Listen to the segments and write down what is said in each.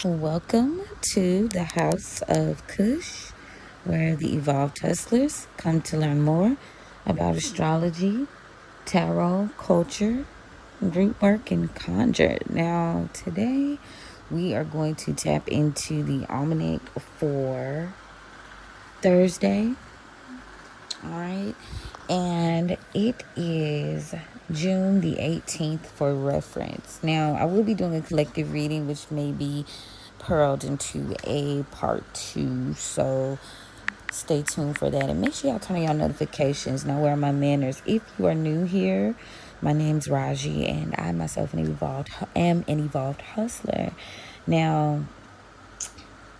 Welcome to the House of Cush, where the evolved hustlers come to learn more about astrology, tarot, culture, rootwork, and conjure. Now, today we are going to tap into the almanac for Thursday. All right, and it is June the 18th for reference. Now, I will be doing a collective reading, which may be pearled into a part 2, so stay tuned for that. And make sure y'all turn on y'all notifications. Now, where are my manners? If you are new here, my name's Raji, and I myself am an evolved hustler. Now,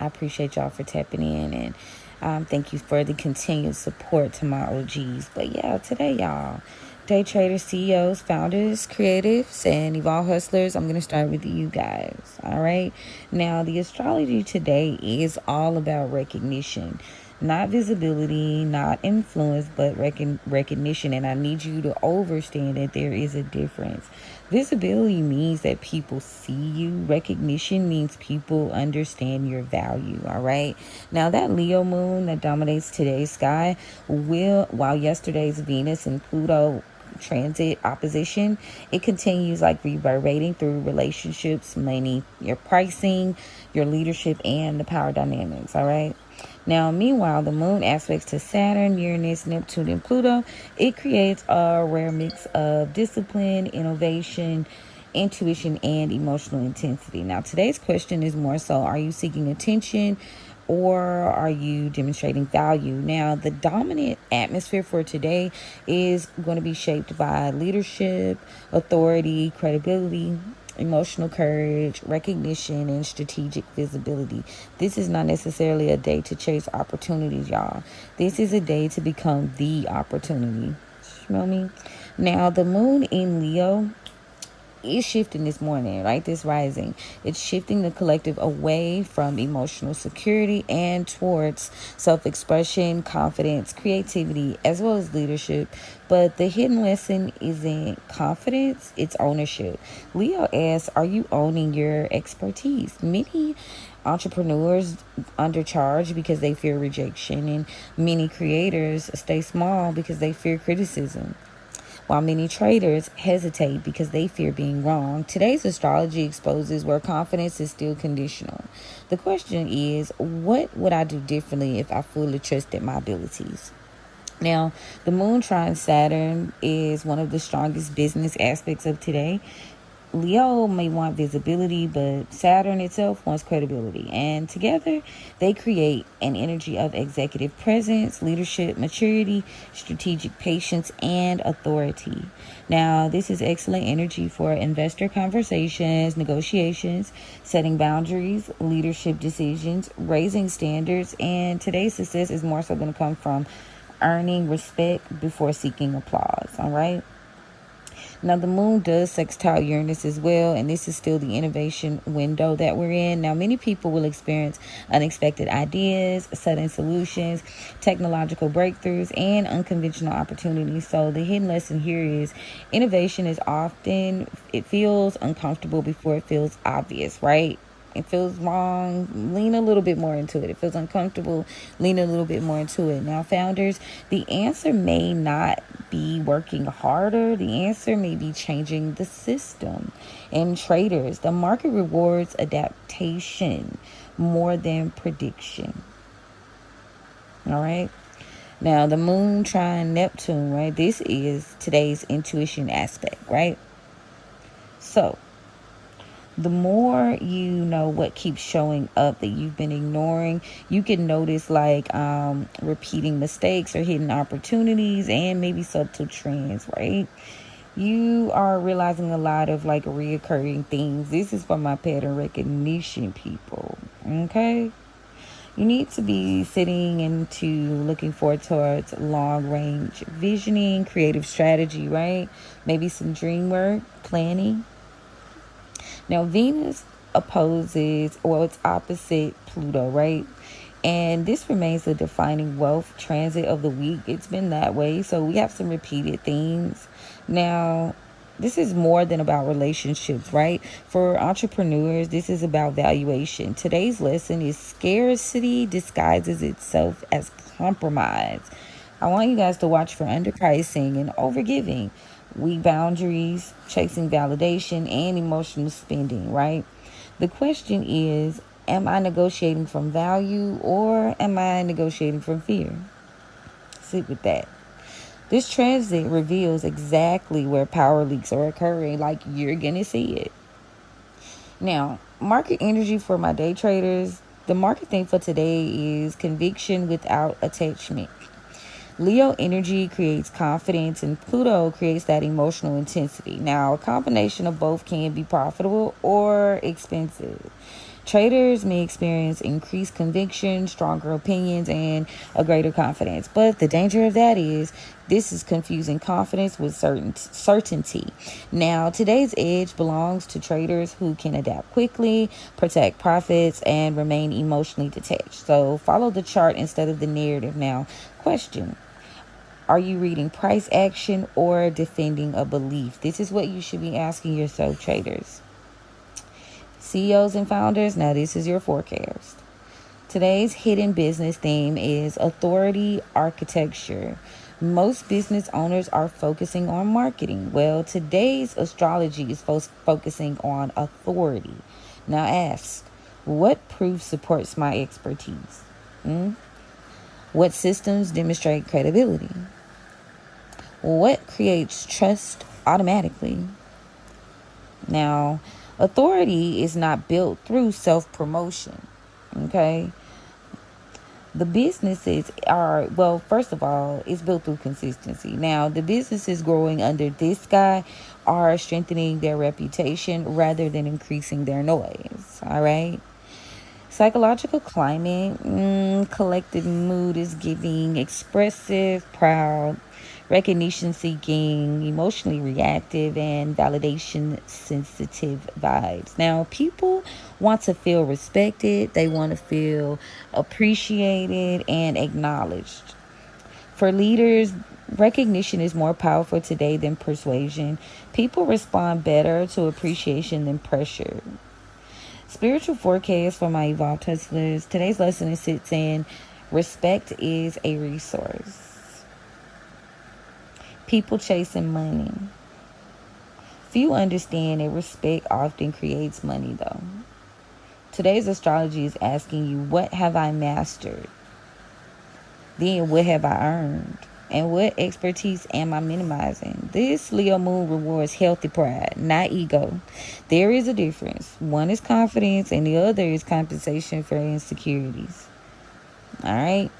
I appreciate y'all for tapping in, and thank you for the continued support to my OGs. But yeah, today, y'all, day traders, CEOs, founders, creatives, and evolved hustlers, I'm going to start with you guys. All right. Now, the astrology today is all about recognition. Not visibility, not influence, but recognition. And I need you to understand that there is a difference. Visibility means that people see you. Recognition means people understand your value. All right. Now, that Leo moon that dominates today's sky while yesterday's Venus and Pluto transit opposition, it continues like reverberating through relationships, money, your pricing, your leadership, and the power dynamics. All right. Now, meanwhile, the moon aspects to Saturn, Uranus, Neptune, and Pluto, it creates a rare mix of discipline, innovation, intuition, and emotional intensity. Now, today's question is more so, are you seeking attention or are you demonstrating value? Now, the dominant atmosphere for today is going to be shaped by leadership, authority, credibility, emotional courage, recognition, and strategic visibility. This is not necessarily a day to chase opportunities, y'all. This is a day to become the opportunity. Smell me? Now, the moon in Leo is shifting this morning, right? This rising. It's shifting the collective away from emotional security and towards self-expression, confidence, creativity, as well as leadership. But the hidden lesson isn't confidence, it's ownership. Leo asks, are you owning your expertise? Many entrepreneurs undercharge because they fear rejection, and many creators stay small because they fear criticism, while many traders hesitate because they fear being wrong. Today's astrology exposes where confidence is still conditional. The question is, what would I do differently if I fully trusted my abilities? Now, the moon trine Saturn is one of the strongest business aspects of today. Leo may want visibility, but Saturn itself wants credibility. And together, they create an energy of executive presence, leadership, maturity, strategic patience, and authority. Now, this is excellent energy for investor conversations, negotiations, setting boundaries, leadership decisions, raising standards. And today's success is more so going to come from earning respect before seeking applause. All right. Now, the moon does sextile Uranus as well, and this is still the innovation window that we're in. Now, many people will experience unexpected ideas, sudden solutions, technological breakthroughs, and unconventional opportunities. So the hidden lesson here is innovation is often, it feels uncomfortable before it feels obvious, right? It feels wrong, lean a little bit more into it. It feels uncomfortable, lean a little bit more into it. Now, founders, the answer may not be working harder. The answer may be changing the system. And traders, the market rewards adaptation more than prediction. All right. Now, the moon trine Neptune, right? This is today's intuition aspect, right? So, the more you know what keeps showing up that you've been ignoring, you can notice like repeating mistakes or hidden opportunities and maybe subtle trends, right? You are realizing a lot of like reoccurring things. This is for my pattern recognition people, okay? You need to be sitting into looking forward towards long range visioning, creative strategy, right? Maybe some dream work, planning. Now, Venus opposes, well, it's opposite Pluto, right? And this remains the defining wealth transit of the week. It's been that way. So we have some repeated themes. Now, This is more than about relationships, right? For entrepreneurs, this is about valuation. Today's lesson is scarcity disguises itself as compromise. I want you guys to watch for underpricing and overgiving, weak boundaries, chasing validation, and emotional spending, right? The question is, am I negotiating from value or am I negotiating from fear? Sit with that. This transit reveals exactly where power leaks are occurring, like you're gonna see it. Now, market energy for my day traders. The market thing for today is conviction without attachment. Leo energy creates confidence and Pluto creates that emotional intensity. Now, a combination of both can be profitable or expensive. Traders may experience increased conviction, stronger opinions, and a greater confidence. But the danger of that is this is confusing confidence with certainty. Now, today's edge belongs to traders who can adapt quickly, protect profits, and remain emotionally detached. So follow the chart instead of the narrative. Now, question. Are you reading price action or defending a belief? This is what you should be asking yourself, traders. CEOs and founders, now this is your forecast. Today's hidden business theme is authority architecture. Most business owners are focusing on marketing. Well, today's astrology is focusing on authority. Now ask, what proof supports my expertise? What systems demonstrate credibility? What creates trust automatically? Now, authority is not built through self-promotion, okay? The businesses are, well, first of all, it's built through consistency. Now, the businesses growing under this guy are strengthening their reputation rather than increasing their noise, all right? Psychological climate, collective mood is giving expressive, proud, recognition seeking, emotionally reactive, and validation sensitive vibes. Now, people want to feel respected, they want to feel appreciated and acknowledged. For leaders, recognition is more powerful today than persuasion. People respond better to appreciation than pressure. Spiritual forecast for my evolved hustlers. Today's lesson sits in respect is a resource. People chasing money. Few understand that respect often creates money, though. Today's astrology is asking you, what have I mastered? Then what have I earned? And what expertise am I minimizing? This Leo moon rewards healthy pride, not ego. There is a difference. One is confidence and the other is compensation for insecurities. All right.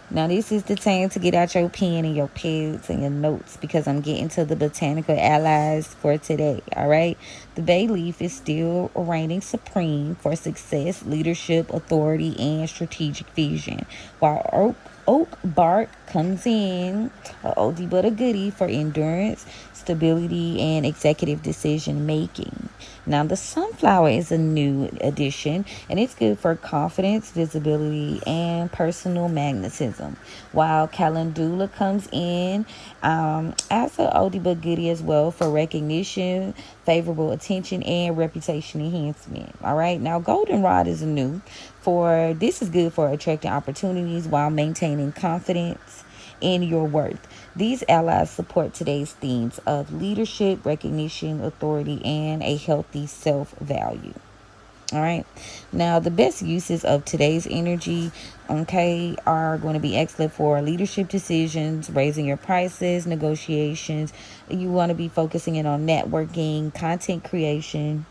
Now, this is the time to get out your pen and your pads and your notes because I'm getting to the botanical allies for today. All right. The bay leaf is still reigning supreme for success, leadership, authority, and strategic vision. While oak bark comes in, a oldie but a goodie for endurance, stability, and executive decision making. Now, the sunflower is a new addition, and it's good for confidence, visibility, and personal magnetism. While calendula comes in as an oldie but goodie as well for recognition, favorable attention, and reputation enhancement. All right. Now, goldenrod is new. This is good for attracting opportunities while maintaining confidence in your worth. These allies support today's themes of leadership, recognition, authority, and a healthy self-value. All right. Now, the best uses of today's energy, are going to be excellent for leadership decisions, raising your prices, negotiations. You want to be focusing in on networking, content creation,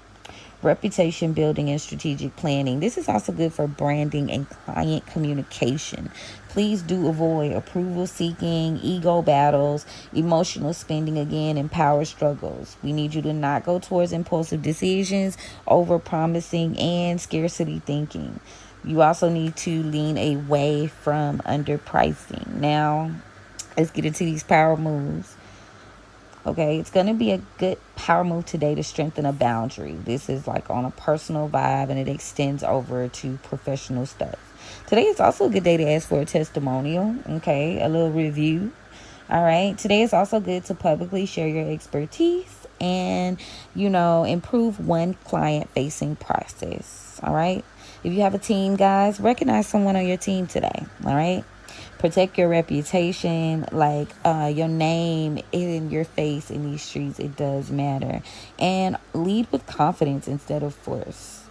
reputation building, and strategic planning. This is also good for branding and client communication. Please do avoid approval seeking, ego battles, emotional spending again, and power struggles. We need you to not go towards impulsive decisions, over promising, and scarcity thinking. You also need to lean away from underpricing. Now, let's get into these power moves. Okay, it's going to be a good power move today to strengthen a boundary. This is like on a personal vibe and it extends over to professional stuff. Today is also a good day to ask for a testimonial, a little review. All right, today is also good to publicly share your expertise and, improve one client facing process. All right. If you have a team, guys, recognize someone on your team today. All right. Protect your reputation, like your name in your face in these streets. It does matter. And lead with confidence instead of force.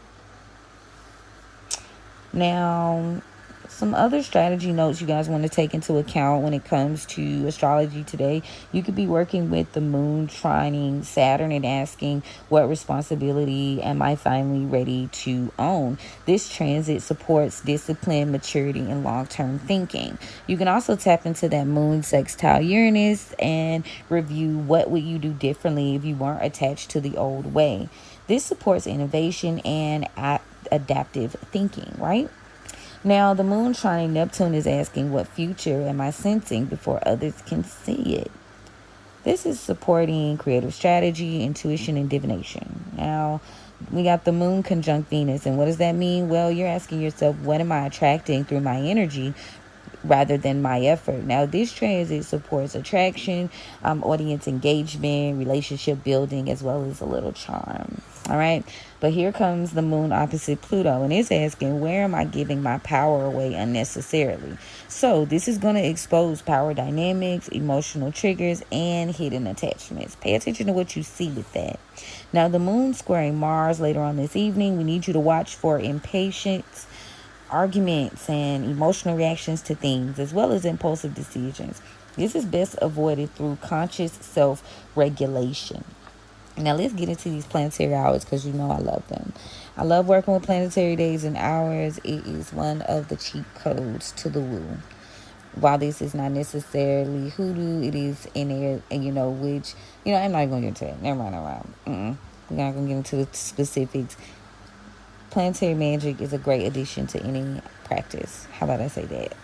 Now, some other strategy notes you guys want to take into account when it comes to astrology today. You could be working with the moon trining Saturn and asking, what responsibility am I finally ready to own? This transit supports discipline, maturity, and long-term thinking. You can also tap into that moon sextile Uranus and review what would you do differently if you weren't attached to the old way. This supports innovation and adaptive thinking, right? Now, the moon shining Neptune is asking, what future am I sensing before others can see it? This is supporting creative strategy, intuition, and divination. Now, we got the moon conjunct Venus. And what does that mean? Well, you're asking yourself, what am I attracting through my energy rather than my effort? Now, this transit supports attraction, audience engagement, relationship building, as well as a little charm. All right. But here comes the moon opposite Pluto, and it's asking, where am I giving my power away unnecessarily? So this is going to expose power dynamics, emotional triggers, and hidden attachments. Pay attention to what you see with that. Now, the moon squaring Mars later on this evening, we need you to watch for impatience, arguments, and emotional reactions to things, as well as impulsive decisions. This is best avoided through conscious self-regulation. Now, let's get into these planetary hours because I love them. I love working with planetary days and hours. It is one of the cheat codes to the woo. While this is not necessarily hoodoo, it is in there, and which, I'm not going to get into it. Never mind. We're not going to get into the specifics. Planetary magic is a great addition to any practice. How about I say that?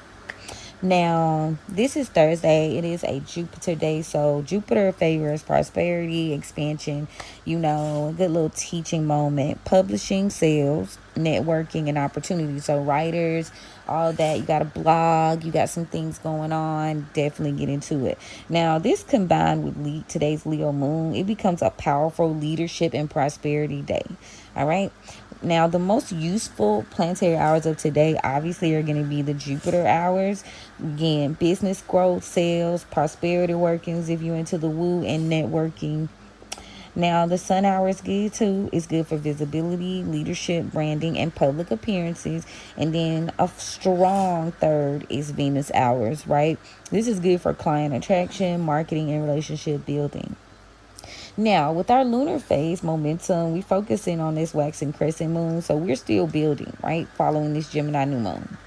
Now, this is Thursday. It is a Jupiter day. So Jupiter favors prosperity, expansion, a good little teaching moment, publishing, sales, networking, and opportunities. So writers, all that. You got a blog. You got some things going on. Definitely get into it. Now, this combined with today's Leo moon, it becomes a powerful leadership and prosperity day. All right. Now, the most useful planetary hours of today obviously are going to be the Jupiter hours. Again, business growth, sales, prosperity workings if you're into the woo, and networking. Now, the Sun hour is good too. It's good for visibility, leadership, branding, and public appearances. And then a strong third is Venus hours, right? This is good for client attraction, marketing, and relationship building. Now, with our lunar phase momentum, we focusing on this waxing crescent moon. So we're still building, right? Following this Gemini new moon.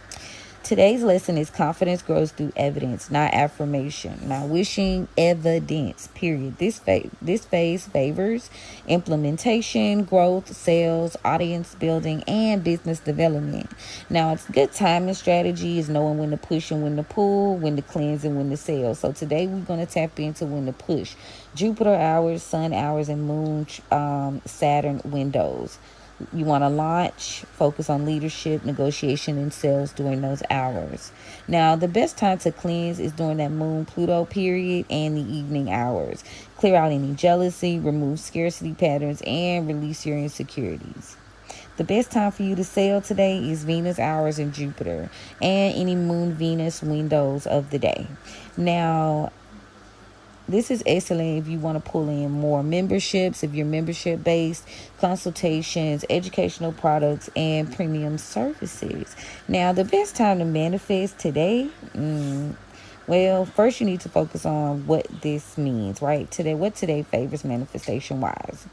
Today's lesson is confidence grows through evidence, not affirmation. Not wishing, evidence, period. This phase favors implementation, growth, sales, audience building, and business development. Now, it's good timing strategy is knowing when to push and when to pull, when to cleanse and when to sell. So today we're going to tap into when to push. Jupiter hours, Sun hours, and Moon, Saturn windows. You want to launch, focus on leadership, negotiation, and sales during those hours. Now, the best time to cleanse is during that Moon-Pluto period and the evening hours. Clear out any jealousy, remove scarcity patterns, and release your insecurities. The best time for you to sell today is Venus hours and Jupiter, and any Moon-Venus windows of the day. Now, this is excellent if you want to pull in more memberships, if you're membership based, consultations, educational products, and premium services. Now, the best time to manifest today, well, first you need to focus on what this means, right? What today favors manifestation wise?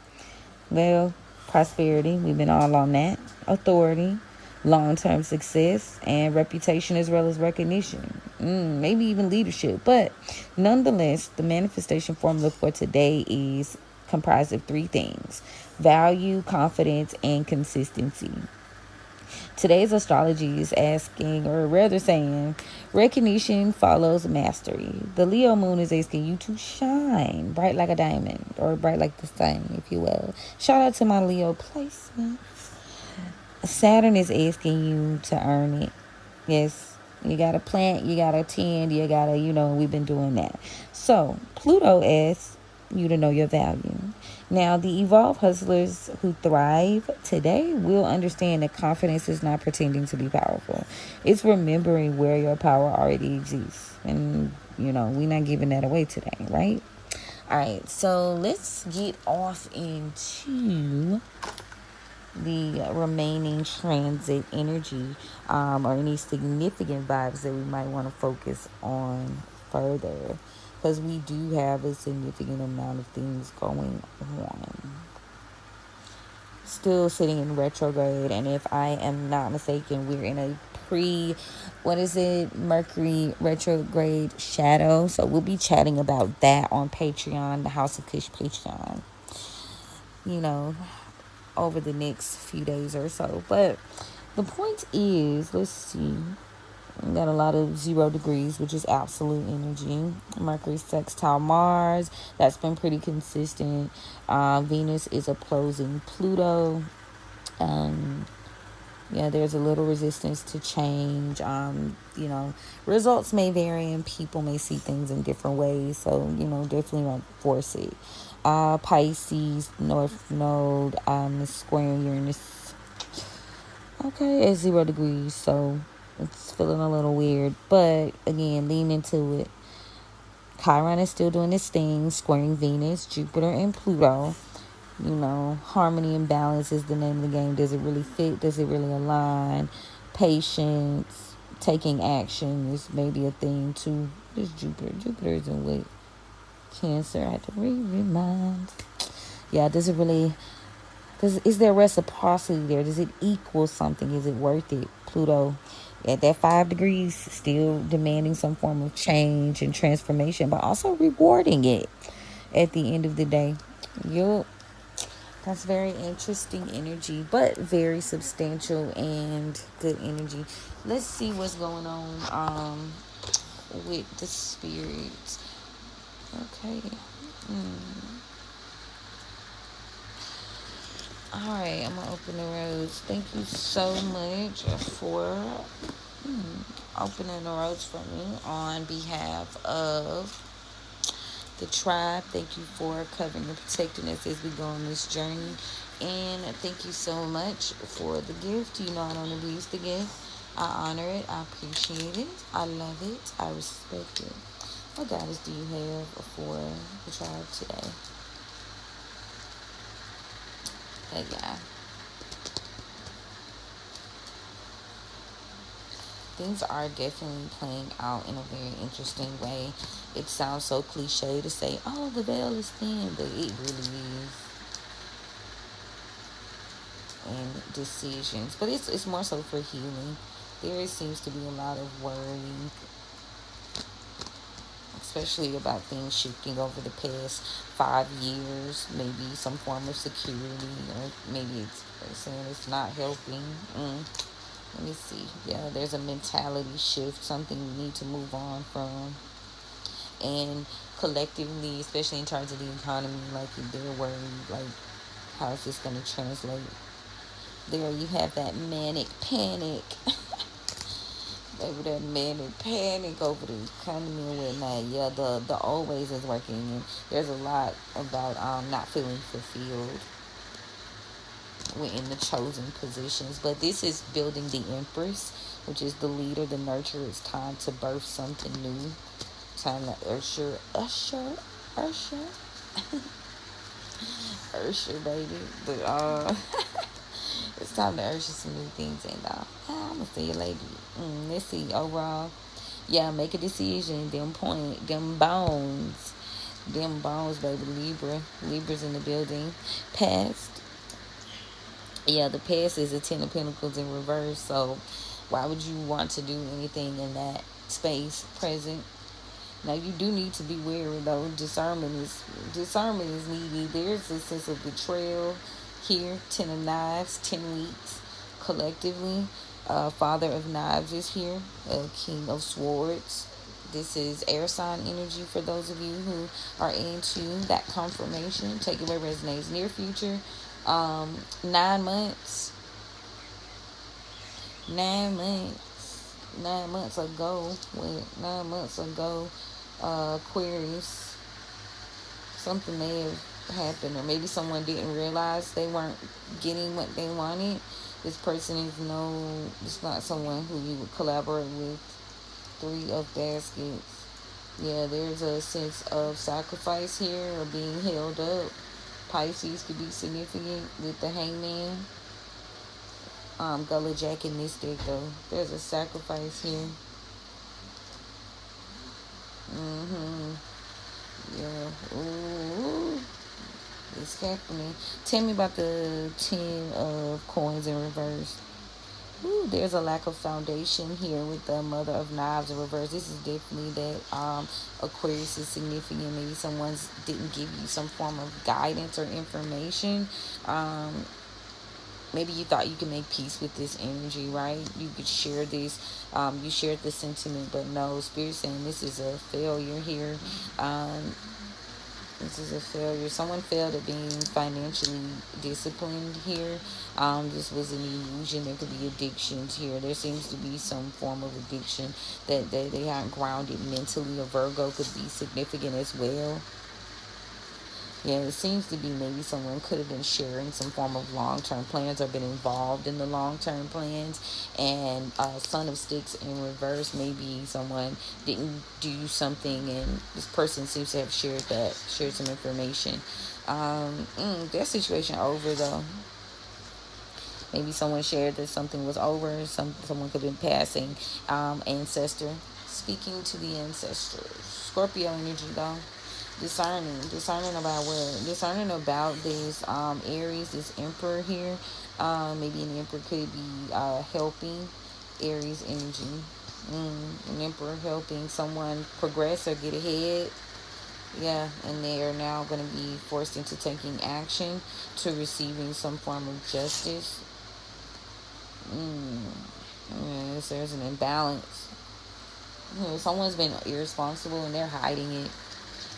Well, prosperity, we've been all on that. Authority, long-term success, and reputation, as well as recognition, maybe even leadership. But nonetheless, the manifestation formula for today is comprised of three things: value, confidence, and consistency. Today's astrology is asking, or rather saying, recognition follows mastery. The Leo moon is asking you to shine bright like a diamond, or bright like the sun, if you will. Shout out to my Leo placement. Saturn is asking you to earn it. Yes, you got to plant, you got to tend, you got to, we've been doing that. So Pluto asks, you to know your value. Now, the evolved hustlers who thrive today will understand that confidence is not pretending to be powerful. It's remembering where your power already exists. And, we're not giving that away today, right? All right, so let's get off into the remaining transit energy, or any significant vibes that we might want to focus on further, because we do have a significant amount of things going on. Still sitting in retrograde, and if I am not mistaken, we're in a Mercury retrograde shadow. So we'll be chatting about that on Patreon, the House of Cush Patreon, over the next few days or so. But the point is, let's see, we got a lot of 0 degrees, which is absolute energy. Mercury sextile Mars, that's been pretty consistent. Venus is opposing Pluto. There's a little resistance to change. Results may vary and people may see things in different ways. So, definitely don't force it. Pisces, North Node, squaring Uranus. Okay, at 0 degrees. So, it's feeling a little weird. But, again, lean into it. Chiron is still doing its thing, squaring Venus, Jupiter, and Pluto. Harmony and balance is the name of the game. Does it really fit? Does it really align? Patience, taking action is maybe a thing too. This Jupiter is in what? Cancer. I have to remind. Yeah, does it really? Is there reciprocity there? Does it equal something? Is it worth it? Pluto at that 5 degrees, still demanding some form of change and transformation, but also rewarding it at the end of the day. That's very interesting energy, but very substantial and good energy. Let's see what's going on with the spirits. Okay. Alright, I'm going to open the roads. Thank you so much for opening the roads for me on behalf of the tribe. Thank you for covering and protecting us as we go on this journey. And thank you so much for the gift. I don't abuse the gift. I honor it. I appreciate it. I love it. I respect it. What guidance do you have for the tribe today? Yeah. Things are definitely playing out in a very interesting way. It sounds so cliche to say, oh, the veil is thin, but it really is. And decisions. But it's more so for healing. There seems to be a lot of worry, especially about things shifting over the past 5 years. Maybe some form of security, or maybe it's saying it's not helping. Let me see. Yeah, there's a mentality shift, something we need to move on from. And collectively, especially in terms of the economy, like they're worried, like how is this going to translate? There you have that manic panic. Maybe that manic panic over the economy and whatnot. Yeah, the old ways is working, and there's a lot about not feeling fulfilled. We're in the chosen positions, but this is building the Empress, which is the leader, the nurturer. It's time to birth something new. Time to usher, baby. But it's time to usher some new things in. I'm gonna see you later. Let's see. Overall, yeah, make a decision. Them bones, baby. Libra's in the building. Past. Yeah, the past is a 10 of Pentacles in reverse. So why would you want to do anything in that space? Present. Now you do need to be wary though. Discernment is needed. There's a sense of betrayal here. 10 of Knives, 10 weeks collectively. Father of Knives is here. King of Swords. This is air sign energy for those of you who are into that confirmation. Take it where it resonates. Near future. 9 months. 9 months ago. Aquarius something may have happened, or maybe someone didn't realize they weren't getting what they wanted. This person is it's not someone who you would collaborate with. Three of baskets. Yeah, there's a sense of sacrifice here, or being held up. Pisces could be significant with the hangman. Gullah Jack in this deck, though. There's a sacrifice here. Yeah. Ooh. It's happening. Tell me about the 10 of coins in reverse. Ooh, there's a lack of foundation here with the Mother of Knives in reverse. This is definitely that Aquarius is significant. Maybe someone's didn't give you some form of guidance or information. Maybe you thought you could make peace with this energy, right? You could share this. You shared the sentiment, but no, Spirit saying this is a failure here. This is a failure. Someone failed at being financially disciplined here. This was an illusion. There could be addictions here. There seems to be some form of addiction that they aren't grounded mentally. A Virgo could be significant as well. Yeah, it seems to be maybe someone could have been sharing some form of long-term plans or been involved in the long-term plans. And Son of Sticks in reverse, maybe someone didn't do something and this person seems to have shared some information. That situation over though. Maybe someone shared that something was over. Someone could have been passing. Ancestor. Speaking to the ancestors. Scorpio energy though. Discerning about what? Discerning about this Aries, this Emperor here. Maybe an Emperor could be helping Aries energy. An Emperor helping someone progress or get ahead. Yeah, and they are now going to be forced into taking action to receiving some form of justice. Yes, there's an imbalance. Someone's been irresponsible and they're hiding it.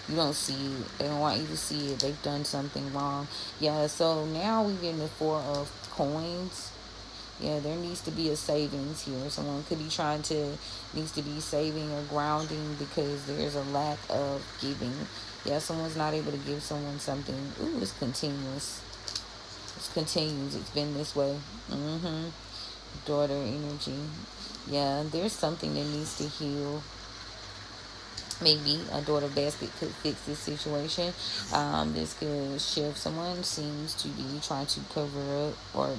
You don't see it. They don't want you to see it. They've done something wrong. Yeah, so now we're getting the 4 of coins. Yeah, there needs to be a savings here. Someone could be needs to be saving or grounding because there's a lack of giving. Yeah, someone's not able to give someone something. Ooh, it's continuous. It continues. It's been this way. Daughter energy. Yeah, there's something that needs to heal. Maybe a daughter basket could fix this situation. This could shift. Someone seems to be trying to cover up or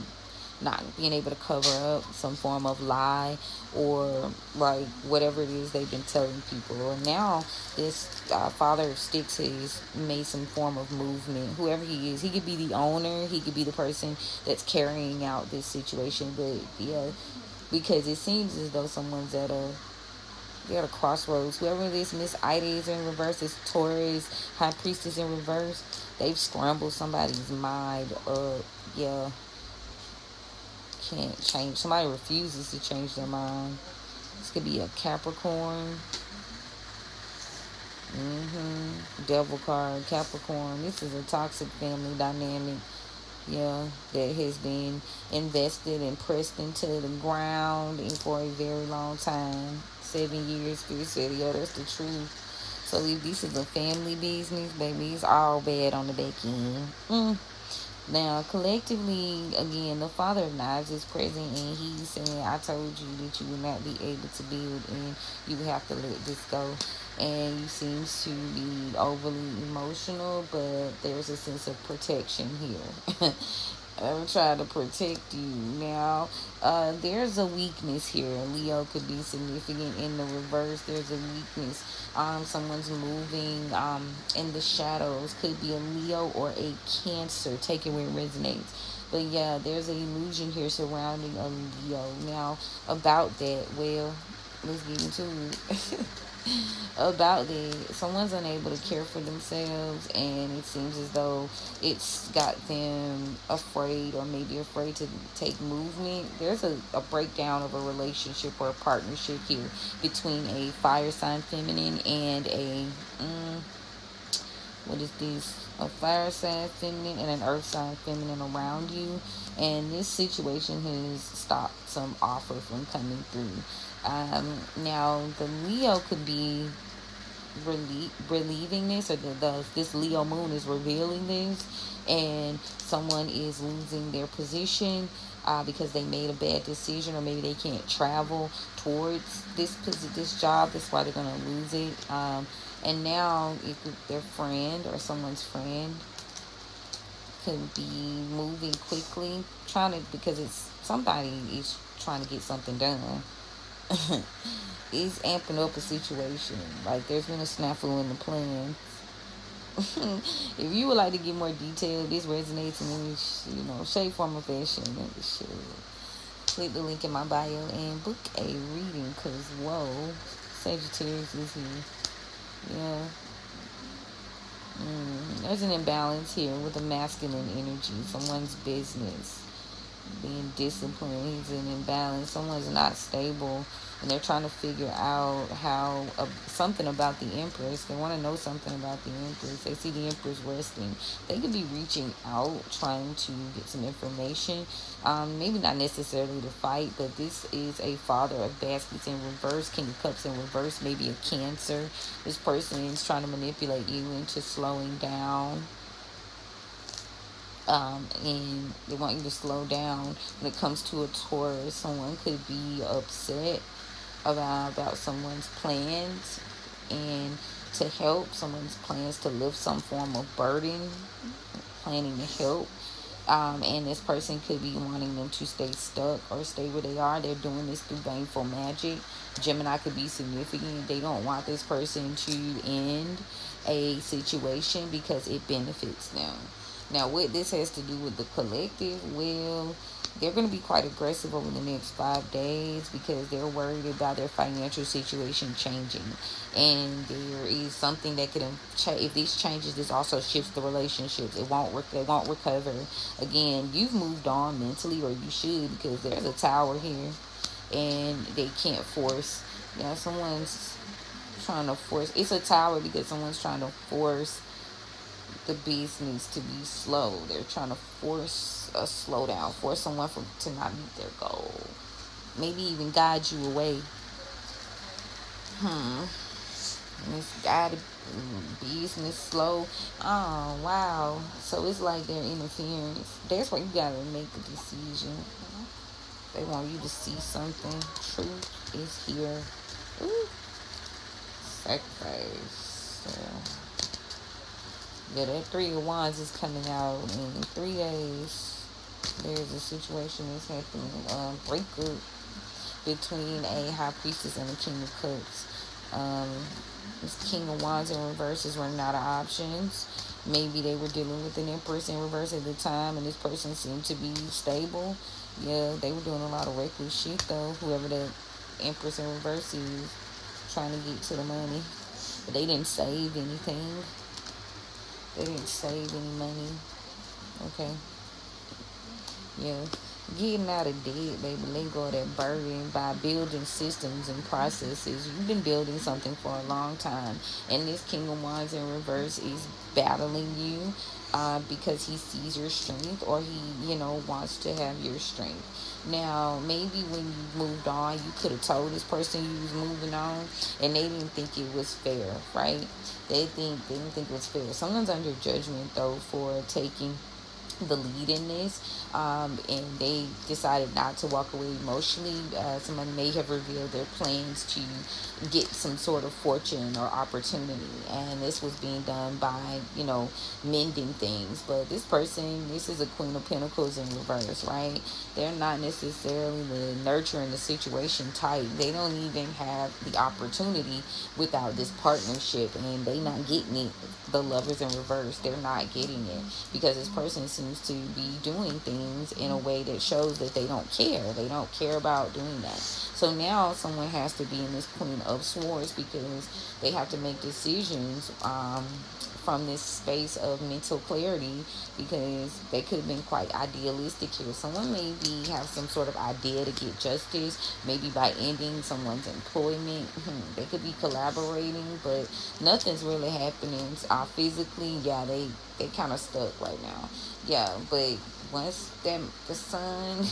not being able to cover up some form of lie or like whatever it is they've been telling people. And now this Father of Sticks has made some form of movement. Whoever he is, he could be the owner. He could be the person that's carrying out this situation. But yeah, because it seems as though someone's at a crossroads. Whoever this Miss Ida is in reverse, this Taurus High Priestess in reverse, they've scrambled somebody's mind up. Yeah. Can't change. Somebody refuses to change their mind. This could be a Capricorn. Devil card, Capricorn. This is a toxic family dynamic. Yeah, that has been invested and pressed into the ground for a very long time. 7 years, Spirit said, yo, that's the truth. So if this is a family business, baby, it's all bad on the back end. Now, collectively, again, the Father of Knives is present, and he's saying, I told you that you would not be able to build, and you would have to let this go. And you seem to be overly emotional, but there's a sense of protection here. I'm trying to protect you. Now, there's a weakness here. Leo could be significant in the reverse. There's a weakness. Someone's moving in the shadows. Could be a Leo or a Cancer. Take it where it resonates. But yeah, there's an illusion here surrounding a Leo. Now, about that, well, let's get into it. About that, someone's unable to care for themselves, and it seems as though it's got them afraid, or maybe afraid to take movement. There's a breakdown of a relationship or a partnership here between a fire sign feminine and a what is this? A fire sign feminine and an earth sign feminine around you, and this situation has stopped some offer from coming through. Now the Leo could be relieving this, or this Leo moon is revealing this, and someone is losing their position because they made a bad decision, or maybe they can't travel towards this job. That's why they're gonna lose it. And now, if their friend or someone's friend could be moving quickly, because it's somebody is trying to get something done. Is amping up a situation. Like, there's been a snafu in the plan. If you would like to get more detail, this resonates in any, shape, form, or fashion, click the link in my bio and book a reading. Cause whoa, Sagittarius is here. Yeah. There's an imbalance here with a masculine energy. Someone's business being disciplined. He's an imbalance. Someone's not stable, and they're trying to figure out how something about the Empress. They want to know something about the Empress. They see the Empress resting. They could be reaching out, trying to get some information. Maybe not necessarily to fight, but this is a Father of Baskets in reverse, King of Cups in reverse, maybe a Cancer. This person is trying to manipulate you into slowing down. And they want you to slow down. When it comes to a Taurus, someone could be upset about someone's plans and to help someone's plans to lift some form of burden, planning to help. And this person could be wanting them to stay stuck or stay where they are. They're doing this through baneful magic. Gemini could be significant. They don't want this person to end a situation because it benefits them. Now, what this has to do with the collective, well, they're going to be quite aggressive over the next 5 days because they're worried about their financial situation changing. And there is something that could if this changes, this also shifts the relationships. It won't recover. Again, you've moved on mentally, or you should, because there's a Tower here, and they can't force. Someone's trying to force. It's a Tower because someone's trying to force the business to be slow. They're trying to force a slowdown, force someone to not meet their goal, maybe even guide you away. Misguided business slow. Oh wow. So it's like their interference. That's why you gotta make a decision. They want you to see something. Truth is here. Ooh. Sacrifice. Yeah, that 3 of Wands is coming out in 3 days. There's a situation that's happening. Breakup between a High Priestess and a King of Cups. This King of Wands in reverse is running out of options. Maybe they were dealing with an Empress in reverse at the time, and this person seemed to be stable. Yeah, they were doing a lot of reckless shit, though. Whoever that Empress in reverse is, trying to get to the money. But they didn't save anything. They didn't save any money. Okay. Yeah. Getting out of debt, baby. Let go of that burden by building systems and processes. You've been building something for a long time. And this King of Wands in reverse is battling you because he sees your strength, or he, wants to have your strength. Now, maybe when you moved on, you could have told this person you was moving on, and they didn't think it was fair, right? They didn't think it was fair. Someone's under judgment, though, for taking the lead in this, and they decided not to walk away emotionally. Someone may have revealed their plans to get some sort of fortune or opportunity, and this was being done by mending things. But this person, this is a Queen of Pentacles in reverse, right? They're not necessarily the nurturing the situation type. They don't even have the opportunity without this partnership, and they not getting it. The Lovers in reverse, they're not getting it because this person seems to be doing things in a way that shows that they don't care. They don't care about doing that. So now someone has to be in this Queen of Swords because they have to make decisions from this space of mental clarity, because they could have been quite idealistic here. Someone maybe have some sort of idea to get justice, maybe by ending someone's employment. They could be collaborating, but nothing's really happening physically. Yeah, they kind of stuck right now. Yeah, but once the sun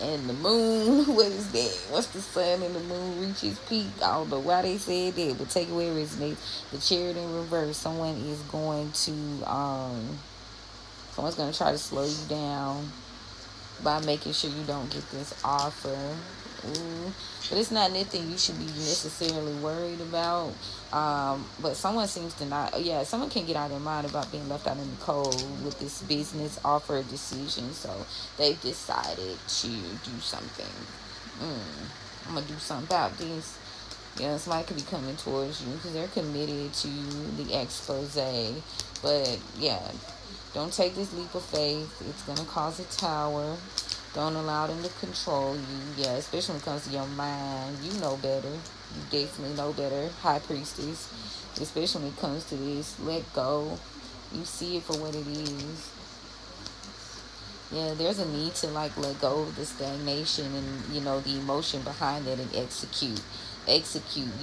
And the moon, what is that? Once the sun and the moon reach its peak, I don't know why they said that, but take away resonates. The Chariot in reverse, someone is going to, someone's going to try to slow you down by making sure you don't get this offer. But it's not anything you should be necessarily worried about. But someone seems to not, someone can get out of their mind about being left out in the cold with this business offer decision. So they've decided to do something. I'm going to do something about this. Somebody could be coming towards you because they're committed to the expose. But don't take this leap of faith. It's going to cause a tower. Don't allow them to control you. Especially when it comes to your mind. You know better. You definitely know better. High Priestess. Especially when it comes to this. Let go. You see it for what it is. There's a need to let go of the stagnation and, the emotion behind it and execute. You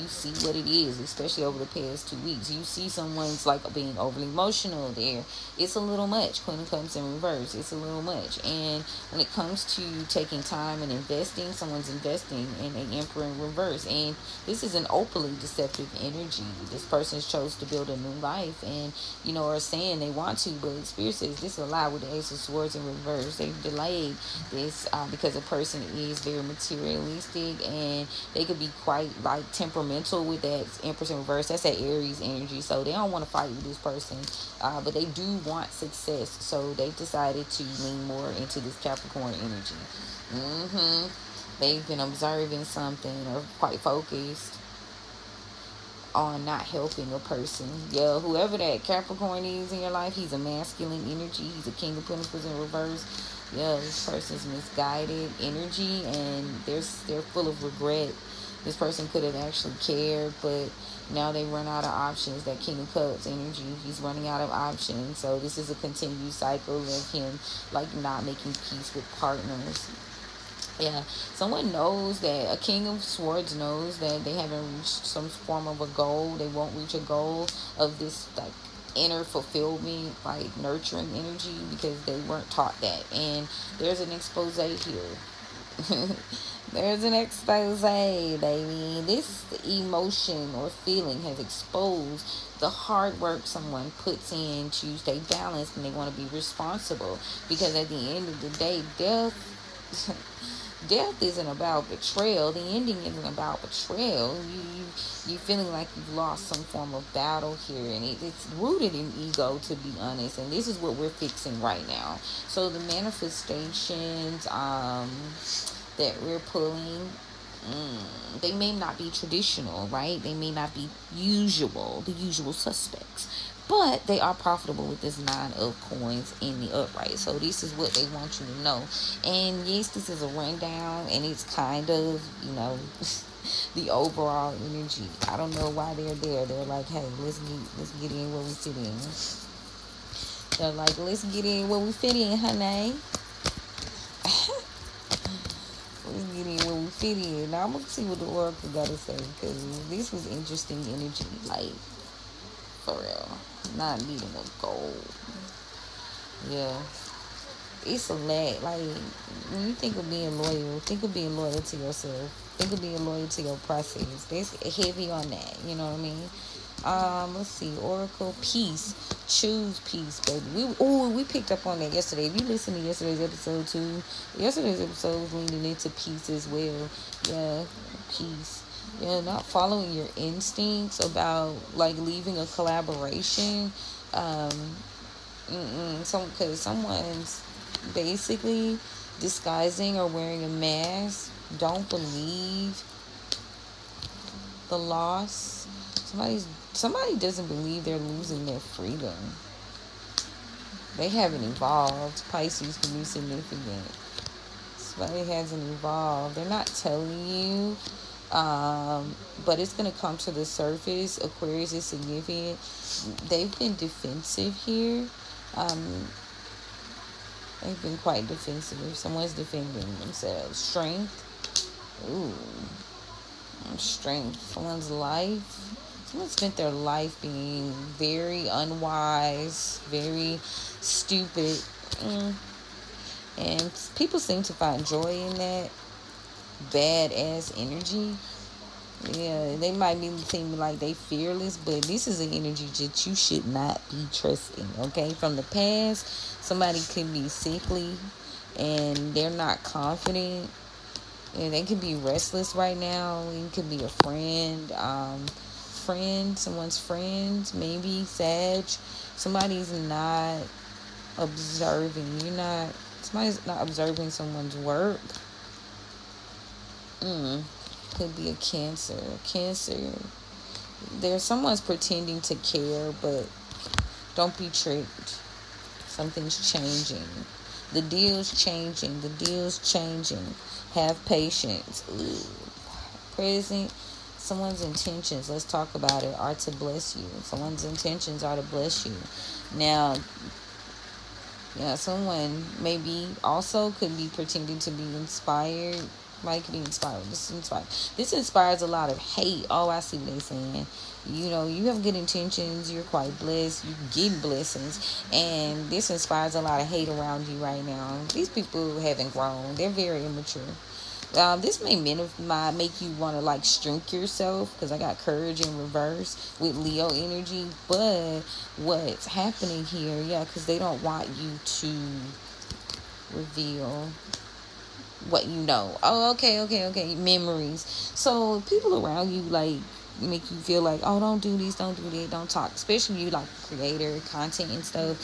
see what it is, especially over the past 2 weeks. You see someone's being overly emotional there. It's a little much. Queen of Cups in reverse. It's a little much. And when it comes to taking time and investing, someone's investing in an Emperor in reverse. And this is an openly deceptive energy. This person's chose to build a new life and, are saying they want to, but Spirit says this is a lie with the Ace of Swords in reverse. They've delayed this because a person is very materialistic and they could be quite temperamental with that Empress in reverse. That's that Aries energy. So they don't want to fight with this person, but they do want success. So they've decided to lean more into this Capricorn energy. They've been observing something or quite focused on not helping a person. Whoever that Capricorn is in your life, he's a masculine energy. He's a King of Pentacles in reverse. This person's misguided energy and they're full of regret. This person could have actually cared, but now they run out of options. That King of Cups energy, he's running out of options. So this is a continued cycle of him not making peace with partners. Someone knows that, a King of Swords knows that they haven't reached some form of a goal. They won't reach a goal of this inner fulfillment, nurturing energy, because they weren't taught that. And there's an expose here. There's an expose, baby. This emotion or feeling has exposed the hard work someone puts in to stay balanced, and they want to be responsible. Because at the end of the day, death isn't about betrayal. The ending isn't about betrayal. You feeling like you've lost some form of battle here, and it's rooted in ego, to be honest. And this is what we're fixing right now. So the manifestations that we're pulling, they may not be traditional, right? They may not be the usual suspects, but they are profitable with this 9 of coins in the upright. So this is what they want you to know. And yes, this is a rundown, and it's kind of, the overall energy. I don't know why they're there. They're like, hey, let's get in where we fit in. They're like, let's get in where we fit in, honey. Let's get in where we fit in. Now I'm gonna see what the Oracle gotta say, because this was interesting energy, for real. Not needing a goal. It's a lot. When you think of being loyal, think of being loyal to yourself. Think of being loyal to your process. That's heavy on that. You know what I mean? Let's see. Oracle, peace. Choose peace, baby. We picked up on that yesterday. If you listen to yesterday's episode too, yesterday's episode was leaning into peace as well. Peace. Not following your instincts about leaving a collaboration. Because someone's basically disguising or wearing a mask. Don't believe the loss. Somebody doesn't believe they're losing their freedom. They haven't evolved. Pisces can be significant. Somebody hasn't evolved. They're not telling you, but it's going to come to the surface. Aquarius is significant. They've been defensive here. They've been quite defensive. Someone's defending themselves. Strength. Strength. Someone spent their life being very unwise, very stupid. And people seem to find joy in that badass energy. Yeah, they might seem like they fearless, but this is an energy that you should not be trusting, okay? From the past, somebody could be sickly and they're not confident. And they could be restless right now. It could be a someone's friend, maybe Sag. Somebody's not observing. Somebody's not observing someone's work. Could be a Cancer. There's someone's pretending to care, but don't be tricked. Something's changing. The deal's changing. Have patience. Present. Someone's intentions, let's talk about it, are to bless you. Someone's intentions are to bless you. Now, someone maybe also could be pretending to be inspired. Somebody could be inspired. This inspires a lot of hate. Oh, I see what they're saying. You have good intentions. You're quite blessed. You get blessings. And this inspires a lot of hate around you right now. These people haven't grown. They're very immature. This may make you want to like shrink yourself, because I got courage in reverse with Leo energy. But what's happening here, because they don't want you to reveal what you know. Oh, okay. Memories. So people around you like make you feel like, oh, don't do this, don't do that, don't talk. Especially you like creator, content and stuff,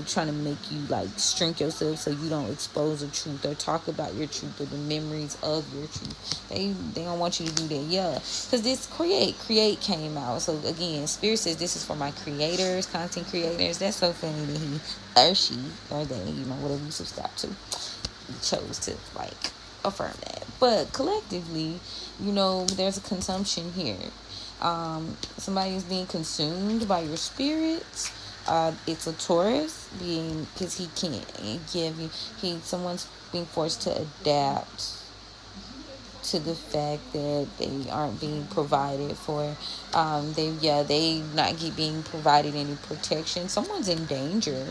trying to make you like shrink yourself so you don't expose the truth or talk about your truth or the memories of your truth. They don't want you to do that, because this create came out. So again, Spirit says this is for my creators, content creators. That's so funny that he or she or they, whatever you subscribe to, chose to like affirm that. But collectively, there's a consumption here. Somebody is being consumed by your spirits. It's a Taurus being, because he can't give you. Someone's being forced to adapt to the fact that they aren't being provided for. They not being provided any protection. Someone's in danger.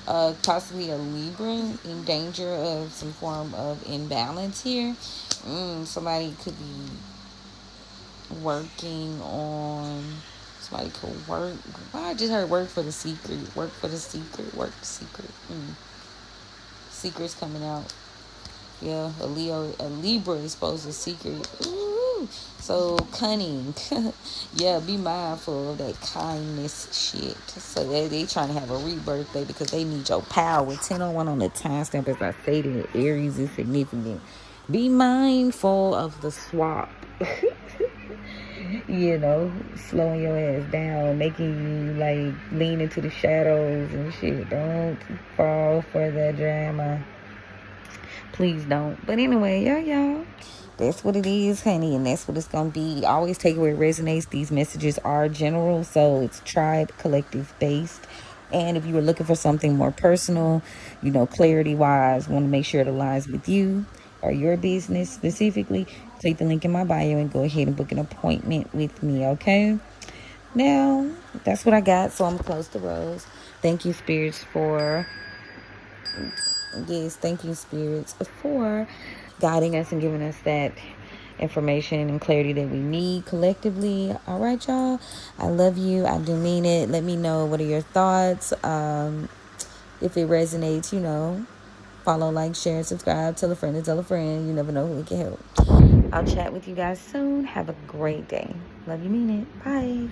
Possibly a Libra in danger of some form of imbalance here. Somebody could be working on. Somebody could work. I just heard work for the secret. Secret's coming out. Yeah, a Libra is supposed to secret. Ooh. So cunning. Be mindful of that kindness shit. So they trying to have a rebirth, baby, because they need your power. 10:01 on the timestamp, as I stated, Aries is significant. Be mindful of the swap. Slowing your ass down, making you like lean into the shadows and shit. Don't fall for that drama. Please don't. But anyway, y'all, that's what it is, honey, and that's what it's gonna be. Always take it where it resonates. These messages are general, so it's tribe collective based. And if you were looking for something more personal, clarity wise, want to make sure it aligns with you or your business specifically, click the link in my bio and go ahead and book an appointment with me, okay? Now, that's what I got, so I'm gonna close the rose. Thank you, spirits, for guiding us and giving us that information and clarity that we need collectively. All right, y'all. I love you. I do mean it. Let me know, what are your thoughts? If it resonates, follow, like, share, subscribe, tell a friend to tell a friend. You never know who it can help. I'll chat with you guys soon. Have a great day. Love you, mean it. Bye.